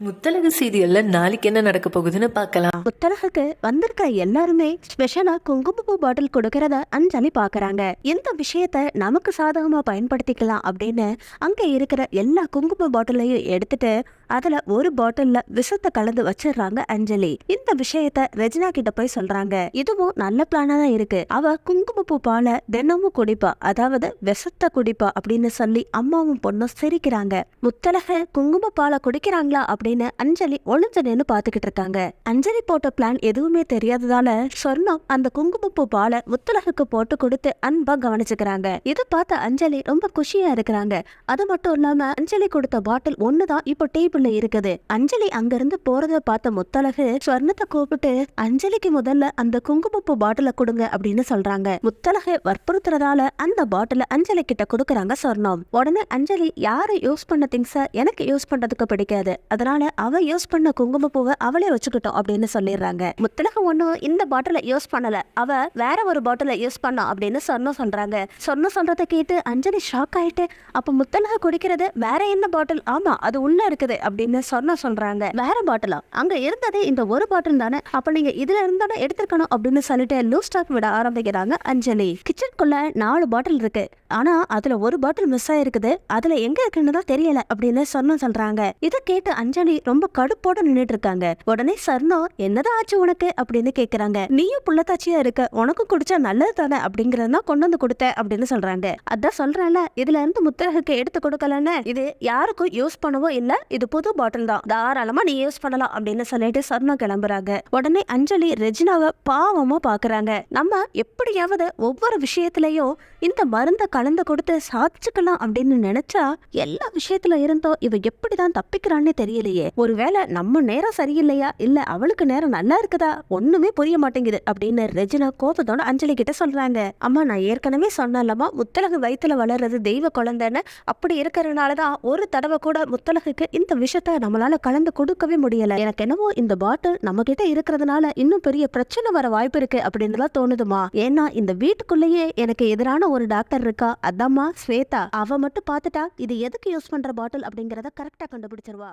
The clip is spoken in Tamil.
முத்தழகு சீரியல்ல நாளைக்கு என்ன நடக்க போகுதுன்னு பார்க்கலாம். முத்தழகுக்கு வந்திருக்க எல்லாருமே ஸ்பெஷலா குங்குமப்பூ பாட்டில் கொடுக்கறத அஞ்சலி பாக்குறாங்க. இந்த விஷயத்த நமக்கு சாதகமா பயன்படுத்திக்கலாம் அப்படின்னு அங்க இருக்கிற எல்லா குங்கும பாட்டிலையும் எடுத்துட்டு அதுல ஒரு பாட்டில்ல விஷத்தை கலந்து வச்சிடுறாங்க அஞ்சலி. இந்த விஷயத்த ரெஜினா கிட்ட போய் சொல்றாங்க. இதுவும் நல்ல பிளானா தான் இருக்கு. அவ குங்குமப்பூ பாலை தினமும் குடிப்பா, அதாவது விஷத்தை குடிப்பா அப்படின்னு சொல்லி அம்மாவும் பொண்ணும் சிரிக்கிறாங்க. முத்தழகு குங்கும பாலை குடிக்கிறாங்களா அப்படின்னு அஞ்சலி ஒளிஞ்சு நின்னு பாத்துக்கிட்டு இருக்காங்க. அஞ்சலி போட்ட பிளான் எதுவுமே தெரியாததால சொர்ணம் அந்த குங்குமப்பூ பாலை முத்தழகுக்கு போட்டு கொடுத்து அன்பா கவனிச்சுக்கிறாங்க. இதை பார்த்த அஞ்சலி ரொம்ப குஷியா இருக்கிறாங்க. அது மட்டும் இல்லாம அஞ்சலி கொடுத்த பாட்டில் ஒண்ணுதான் இப்போ டேபிள்ல இருக்குது. அஞ்சலி அங்கிருந்து போறத பார்த்த முத்தழகு சொர்ணத்தை கூப்பிட்டு அஞ்சலிக்கு முதல்ல அந்த குங்குமப்பூ பாட்டில கொடுங்க அப்படின்னு சொல்றாங்க. முத்தழகு வற்புறுத்துறதால அந்த பாட்டில அஞ்சலி கிட்ட கொடுக்கறாங்க சொர்ணம். உடனே அஞ்சலி யாரு யூஸ் பண்ண திங்ஸ எனக்கு யூஸ் பண்றதுக்கு பிடிக்காது, அதனால அவ யூஸ் பண்ண குங்குமப்பூவை அவளே வச்சுக்கிட்டோம் அப்படின்னு சொல்லிடுறாங்க. முத்தழகு ஒண்ணும் இந்த பாட்டில யூஸ் பண்ணல, அவ வேற ஒரு பாட்டில யூஸ் பண்ணா அப்படின்னு சொர்ணம் சொல்றாங்க. சொர்ணம் சொல்றதை கேட்டு அஞ்சலி ஷாக் ஆயிட்டு, அப்ப முத்தழகு குடிக்கிறது வேற என்ன பாட்டில்? ஆமா, அது உள்ள இருக்குது அப்படின்னு சொர்ணம் சொல்றாங்க. வேற பாட்டிலா? அங்க இருந்ததே இந்த ஒரு பாட்டில் தானே, அப்ப நீங்க இதுல இருந்தானே எடுத்துக்கணும் அப்படின்னு சொல்லிட்டு லூஸ் டாக் விட ஆரம்பிக்கிறாங்க அஞ்சலி. கிச்சனுக்குள்ள 4 பாட்டில் இருக்கு, ஆனா அதுல ஒரு பாட்டில் மிஸ் ஆயிருக்குது, அதுல எங்க இருக்குன்னு தான் தெரியல அப்படின்னு சொர்ணம் சொல்றாங்க. இதை கேட்டு அஞ்சலி ரொம்ப கடுப்போட நின்னுட்டு இருக்காங்க. உடனே சொர்ணம் என்னதான் ஆச்சு உனக்கு அப்படின்னு கேக்குறாங்க. நீயும் புள்ளத்தாச்சியா இருக்க, உனக்கும் குடிச்சா நல்லது தானே அப்படிங்கறதான் கொண்டு வந்து கொடுத்த அப்படின்னு சொல்றாங்க. அதான் சொல்றேன்ல, இதுல இருந்து முத்தழகுக்கு எடுத்து கொடுக்கலன்னு, இது யாருக்கும் யூஸ் பண்ணவும் இல்ல, இது புது பாட்டில் தான், தாராளமா நீ யூஸ் பண்ணலாம் அப்படின்னு சொல்லிட்டு சொர்ணம் கிளம்புறாங்க. உடனே அஞ்சலி ரெஜினாவை பாவமா பாக்குறாங்க. நம்ம எப்படியாவது ஒவ்வொரு விஷயத்திலயும் இந்த மருந்தை கலந்து கொடுத்து சாதிச்சுக்கலாம் அப்படின்னு நினைச்சா எல்லா விஷயத்துல இருந்தோ இவ எப்படிதான் தப்பிக்கிறான்னு தெரியலையே. ஒருவேளை நம்ம நேரம் சரியில்லையா, இல்ல அவளுக்கு நேரம் நல்லா இருக்குதா, ஒண்ணுமே புரிய மாட்டேங்குது அப்படின்னு ரெஜினா கோபத்தோட அஞ்சலி கிட்ட சொல்றாங்க. அம்மா, நான் ஏற்கனவே சொன்னேன்லமா, முத்தழகு வயித்துல வளர்றது தெய்வ குழந்தைன்னு, அப்படி இருக்கிறதுனாலதான் ஒரு தடவை கூட முத்தழகுக்கு இந்த விஷயத்த நம்மளால கலந்து கொடுக்கவே முடியல. எனக்கு என்னவோ இந்த பாட்டில் நம்ம கிட்ட இருக்கிறதுனால இன்னும் பெரிய பிரச்சனை வர வாய்ப்பு இருக்கு அப்படின்னு தோணுதுமா. ஏன்னா இந்த வீட்டுக்குள்ளேயே எனக்கு எதிரான ஒரு டாக்டர் இருக்கா, அதாம்மா ஸ்வேதா. அவ மட்டும் பாத்துட்டா இது எதுக்கு யூஸ் பண்ற பாட்டில் அப்படிங்கறத கரெக்டா கண்டுபிடிச்சிருவா.